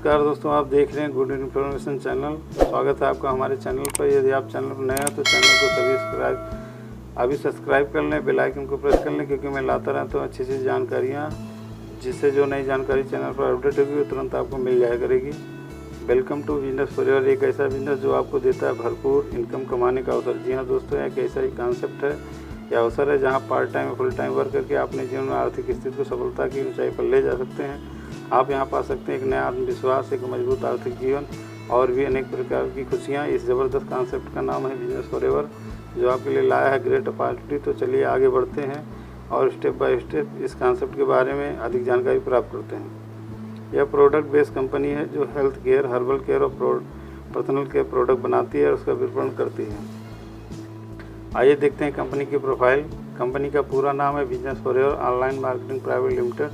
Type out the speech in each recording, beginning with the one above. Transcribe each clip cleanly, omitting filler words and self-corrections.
नमस्कार दोस्तों, आप देख रहे हैं गुड इन्फॉर्मेशन चैनल। स्वागत है आपका हमारे चैनल पर। यदि आप चैनल पर नए हैं तो चैनल को अभी सब्सक्राइब कर लें, बेल आइकन को प्रेस कर लें, क्योंकि मैं लाता रहता हूँ अच्छी जानकारियाँ, जिससे जो नई जानकारी चैनल पर अपडेट होगी वो तुरंत आपको मिल जाया करेगी। वेलकम टू बिजनेस फॉरएवर, एक ऐसा बिजनेस जो आपको देता है भरपूर इनकम कमाने का अवसर। जी हाँ दोस्तों, एक ऐसा ही कॉन्सेप्ट है या अवसर है जहाँ पार्ट टाइम और फुल टाइम वर्क करके अपने जीवन में आर्थिक स्थिति को सफलता की ऊंचाई पर ले जा सकते हैं। आप यहाँ पा सकते हैं एक नया आत्मविश्वास, एक मजबूत आर्थिक जीवन और भी अनेक प्रकार की खुशियाँ। इस ज़बरदस्त कॉन्सेप्ट का नाम है बिजनेस फॉरएवर, जो आपके लिए लाया है ग्रेट अपॉर्चुनिटी। तो चलिए आगे बढ़ते हैं और स्टेप बाय स्टेप इस कॉन्सेप्ट के बारे में अधिक जानकारी प्राप्त करते हैं। यह प्रोडक्ट बेस्ड कंपनी है जो हेल्थ केयर, हर्बल केयर और पर्सनल केयर प्रोडक्ट बनाती है और उसका विपणन करती है। आइए देखते हैं कंपनी की प्रोफाइल। कंपनी का पूरा नाम है business forever online marketing private limited.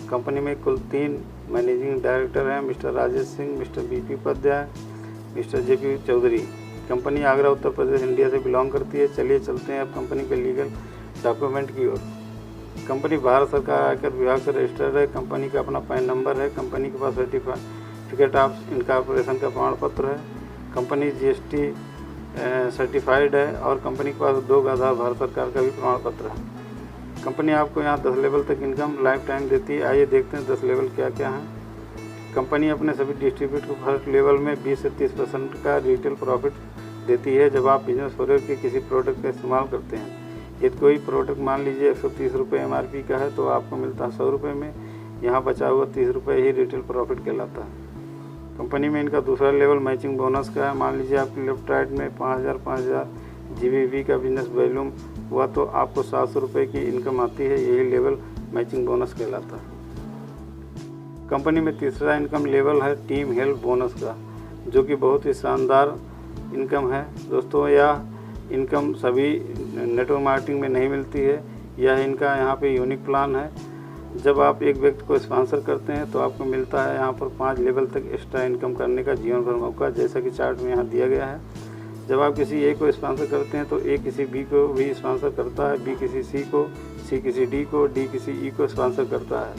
Company में कुल 3 मैनेजिंग डायरेक्टर हैं, mister Rajesh Singh, mister BP Upadhyay, mister JP Chaudhary. Company Agra Uttar Pradesh India से बिलोंग करती है। चलिए चलते हैं अब कंपनी के लीगल डॉक्यूमेंट की ओर। कंपनी भारत सरकार आयकर विभाग से रजिस्टर्ड है। कंपनी का अपना पैन नंबर है। कंपनी के पास सर्टिफिकेट ऑफ इनकॉर्पोरेशन का प्रमाण पत्र है। कंपनी जीएसटी सर्टिफाइड है और कंपनी के पास 2 आधार भारत सरकार का भी प्रमाण पत्र है। कंपनी आपको यहाँ 10 लेवल तक इनकम लाइफ टाइम देती है। आइए देखते हैं 10 लेवल क्या क्या हैं। कंपनी अपने सभी डिस्ट्रीब्यूटर को फर्स्ट लेवल में 20 से 30% का रिटेल प्रॉफिट देती है जब आप बिजनेस फॉरएवर के किसी प्रोडक्ट का इस्तेमाल करते हैं। यदि कोई प्रोडक्ट मान लीजिए 130 रुपये MRP का है तो आपको मिलता है 100 रुपये में। यहाँ बचा हुआ 30 रुपये ही रिटेल प्रॉफिट कहलाता है। कंपनी में इनका दूसरा लेवल मैचिंग बोनस का है। मान लीजिए आपकी लेफ्ट राइट में 5000 GBV का बिजनेस वॉल्यूम हुआ तो आपको 700 रुपये की इनकम आती है। यही लेवल मैचिंग बोनस कहलाता है। कंपनी में तीसरा इनकम लेवल है टीम हेल्प बोनस का, जो कि बहुत ही शानदार इनकम है दोस्तों। यह इनकम सभी नेटवर्क मार्केटिंग में नहीं मिलती है। यह इनका यहाँ पे यूनिक प्लान है। जब आप एक व्यक्ति को स्पॉन्सर करते हैं तो आपको मिलता है यहाँ पर 5 लेवल तक एक्स्ट्रा इनकम करने का जीवन भर मौका, जैसा कि चार्ट में यहाँ दिया गया है। जब आप किसी ए को स्पॉन्सर करते हैं तो ए किसी बी को भी स्पॉन्सर करता है, बी किसी सी को, सी किसी डी को, डी किसी ई को स्पॉन्सर करता है।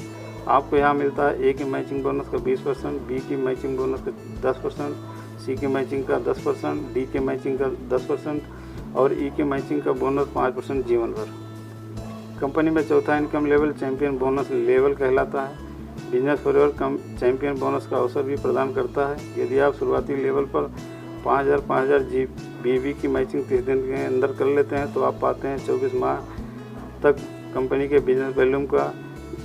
आपको यहाँ मिलता है ए की मैचिंग बोनस का 20%, बी की मैचिंग बोनस का 10%, सी की मैचिंग का 10%, डी के मैचिंग का 10% और ई के मैचिंग का बोनस 5% जीवन भर। कंपनी में चौथा income level champion bonus level कहलाता है। बिजनेस फॉरएवर चैंपियन बोनस का अवसर भी प्रदान करता है। यदि आप शुरुआती लेवल पर 5000 GBV की मैचिंग 30 दिन के अंदर कर लेते हैं तो आप पाते हैं 24 माह तक कंपनी के बिजनेस वॉल्यूम का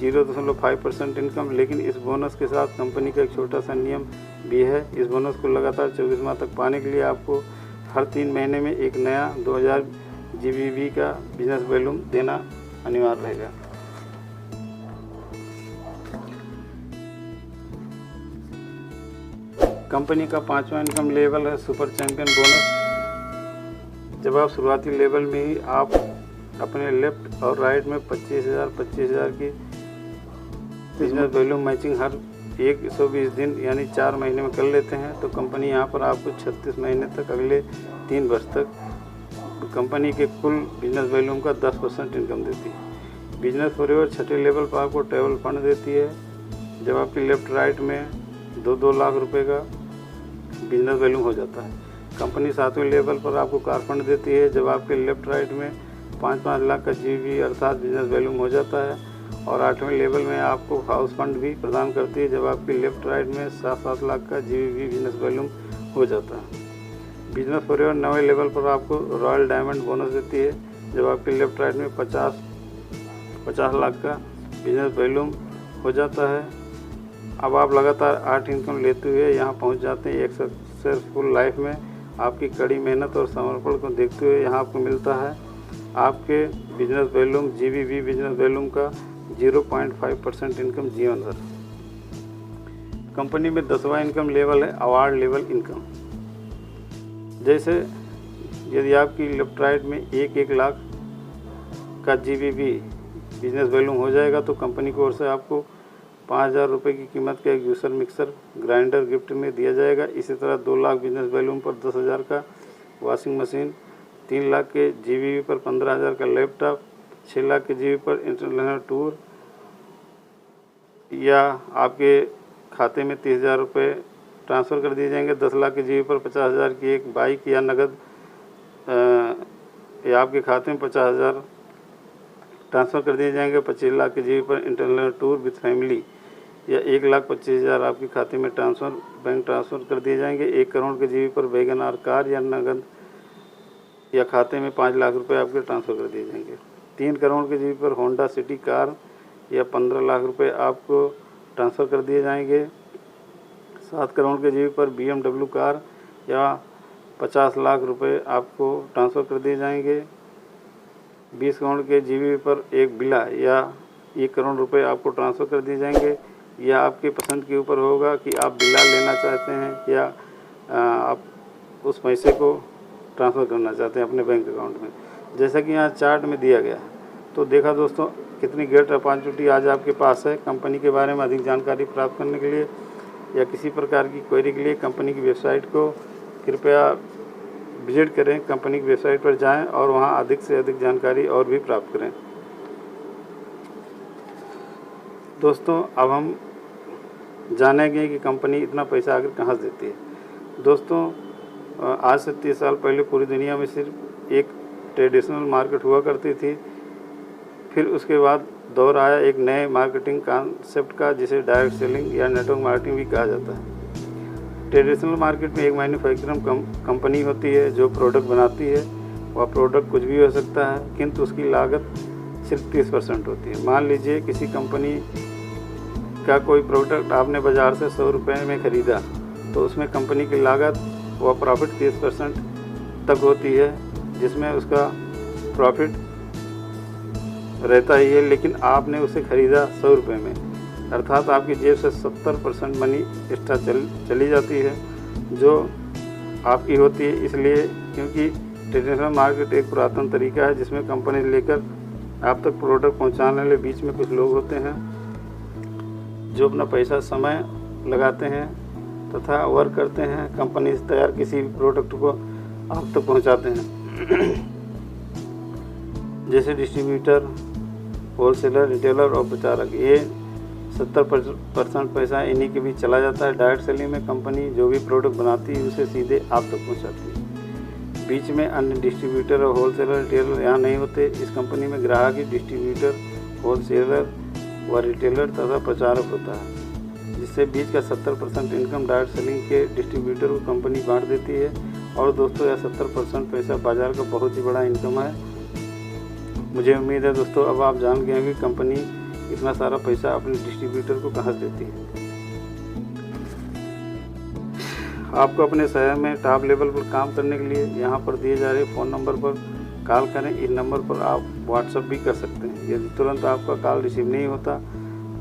0.5% इनकम। लेकिन इस बोनस के साथ कंपनी का एक छोटा सा नियम भी है। इस बोनस को लगातार 24 माह तक पाने के लिए आपको हर 3 महीने में एक नया 2000 GBV का बिजनेस वॉल्यूम देना अनिवार्य रहेगा। कंपनी का 5वां इनकम लेवल है सुपर चैंपियन बोनस। जब आप शुरुआती लेवल में ही आप अपने लेफ्ट और राइट में 25,000 की बिजनेस वॉल्यूम मैचिंग हर 120 दिन यानी 4 महीने में कर लेते हैं तो कंपनी यहाँ पर आपको 36 महीने तक अगले 3 वर्ष तक कंपनी के कुल बिजनेस वॉल्यूम का 10% इनकम देती है। बिजनेस फॉरएवर छठे लेवल पर आपको ट्रैवल फंड देती है। जब आपकी लेफ्ट राइट में 2 लाख रुपए का बिजनेस वॉल्यूम हो जाता है। कंपनी 7वें लेवल पर आपको कार फंड देती है। जब आपके लेफ्ट राइट में 5 लाख का GBV अर्थात बिजनेस वॉल्यूम हो जाता है। और 8वें लेवल में आपको हाउस फंड भी प्रदान करती है जब आपकी लेफ्ट राइट में 7 लाख का GBV बिजनेस वॉल्यूम हो जाता है। बिजनेस फॉरएवर 9वें लेवल पर आपको रॉयल डायमंड बोनस देती है जब आपके लेफ्ट राइट में 50 लाख का बिजनेस वॉल्यूम हो जाता है। अब आप लगातार 8 इनकम लेते हुए यहाँ पहुँच जाते हैं एक सक्सेसफुल लाइफ में। आपकी कड़ी मेहनत और समर्पण को देखते हुए यहाँ आपको मिलता है आपके business volume GBV business volume का 0.5% इनकम जीवन भर। कंपनी में 10वां इनकम लेवल है अवार्ड लेवल इनकम। जैसे यदि आपकी लेफ्ट राइट में 1 लाख का GBV बिजनेस वॉल्यूम हो जाएगा तो कंपनी की ओर से आपको 5000 रुपये की कीमत का एक जूसर मिक्सर ग्राइंडर गिफ्ट में दिया जाएगा। इसी तरह 2 लाख बिजनेस वॉल्यूम पर 10,000 का वॉशिंग मशीन, 3 लाख के GBV पर 15,000 का लैपटॉप, 6 लाख के GBV पर इंटरनेशनल टूर या आपके खाते में 30,000 रुपये ट्रांसफ़र कर दिए जाएंगे। 10 लाख के जीबी पर 50,000 की एक बाइक या नगद या आपके खाते में 50,000 ट्रांसफ़र कर दिए जाएंगे। 25 लाख के जीबी पर इंटरनेशनल टूर विद फैमिली या 1,25,000 आपके खाते में बैंक ट्रांसफ़र कर दिए जाएंगे। 1 करोड़ के जीबी पर वैगन आर कार या नगद या खाते में 5 लाख रुपए आपके ट्रांसफ़र कर दिए जाएंगे। 3 करोड़ के जीबी पर होंडा सिटी कार या 15 लाख रुपए आपको ट्रांसफ़र कर दिए जाएंगे। 7 करोड़ के जीबी पर BMW कार या 50 लाख रुपए आपको ट्रांसफ़र कर दिए जाएंगे। 20 करोड़ के जीबी पर एक विला या 1 करोड़ रुपए आपको ट्रांसफ़र कर दिए जाएंगे। यह आपके पसंद के ऊपर होगा कि आप विला लेना चाहते हैं या आप उस पैसे को ट्रांसफ़र करना चाहते हैं अपने बैंक अकाउंट में, जैसा कि यहाँ चार्ट में दिया गया है। तो देखा दोस्तों, कितनी ग्रेट अपॉर्चुनिटी आज आपके पास है। कंपनी के बारे में अधिक जानकारी प्राप्त करने के लिए या किसी प्रकार की क्वेरी के लिए कंपनी की वेबसाइट को कृपया विजिट करें। कंपनी की वेबसाइट पर जाएं और वहां अधिक से अधिक जानकारी और भी प्राप्त करें। दोस्तों, अब हम जानेंगे कि कंपनी इतना पैसा आखिर कहाँ से देती है। दोस्तों, आज से 30 साल पहले पूरी दुनिया में सिर्फ एक ट्रेडिशनल मार्केट हुआ करती थी। फिर उसके बाद दौर आया एक नए मार्केटिंग कॉन्सेप्ट का, जिसे डायरेक्ट सेलिंग या नेटवर्क मार्केटिंग भी कहा जाता है। ट्रेडिशनल मार्केट में एक मैन्युफैक्चरिंग कंपनी होती है जो प्रोडक्ट बनाती है। वह प्रोडक्ट कुछ भी हो सकता है, किंतु उसकी लागत सिर्फ 30% होती है। मान लीजिए किसी कंपनी का कोई प्रोडक्ट आपने बाज़ार से 100 रुपये में ख़रीदा, तो उसमें कंपनी की लागत व प्रॉफिट 30% तक होती है, जिसमें उसका प्रॉफिट रहता ही है। लेकिन आपने उसे ख़रीदा 100 रुपये में, अर्थात आपकी जेब से 70% मनी एक्स्ट्रा चली जाती है, जो आपकी होती है। इसलिए क्योंकि ट्रेडिशनल मार्केट एक पुरातन तरीका है जिसमें कंपनी लेकर आप तक प्रोडक्ट पहुंचाने वाले बीच में कुछ लोग होते हैं जो अपना पैसा समय लगाते हैं तथा वर्क करते हैं। कंपनी से तैयार किसी भी प्रोडक्ट को आप तक पहुंचाते हैं, जैसे डिस्ट्रीब्यूटर, होलसेलर, रिटेलर और प्रचारक। ये 70% पैसा इन्हीं के बीच चला जाता है। डायरेक्ट सेलिंग में कंपनी जो भी प्रोडक्ट बनाती है उसे सीधे आप तक पहुंचाती है। बीच में अन्य डिस्ट्रीब्यूटर और होलसेलर, रिटेलर यहाँ नहीं होते। इस कंपनी में ग्राहक ही डिस्ट्रीब्यूटर, होलसेलर व रिटेलर तथा प्रचारक होता है, जिससे बीच का 70% इनकम डायरेक्ट सेलिंग के डिस्ट्रीब्यूटर को कंपनी बांट देती है। और दोस्तों, यह 70% पैसा बाजार का बहुत ही बड़ा इनकम है। मुझे उम्मीद है दोस्तों, अब आप जान गए हैं कि कंपनी इतना सारा पैसा अपने डिस्ट्रीब्यूटर को कहाँ से देती है। आपको अपने शहर में टॉप लेवल पर काम करने के लिए यहाँ पर दिए जा रहे फ़ोन नंबर पर कॉल करें। इन नंबर पर आप व्हाट्सएप भी कर सकते हैं। यदि तुरंत आपका कॉल रिसीव नहीं होता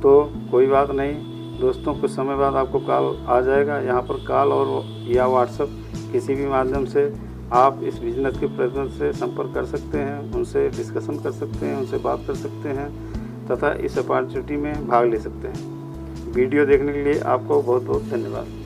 तो कोई बात नहीं दोस्तों, कुछ समय बाद आपको कॉल आ जाएगा। यहाँ पर कॉल और या व्हाट्सएप किसी भी माध्यम से आप इस बिज़नेस के प्रतिनिधि से संपर्क कर सकते हैं, उनसे डिस्कशन कर सकते हैं, उनसे बात कर सकते हैं तथा इस अपॉर्चुनिटी में भाग ले सकते हैं। वीडियो देखने के लिए आपको बहुत बहुत धन्यवाद।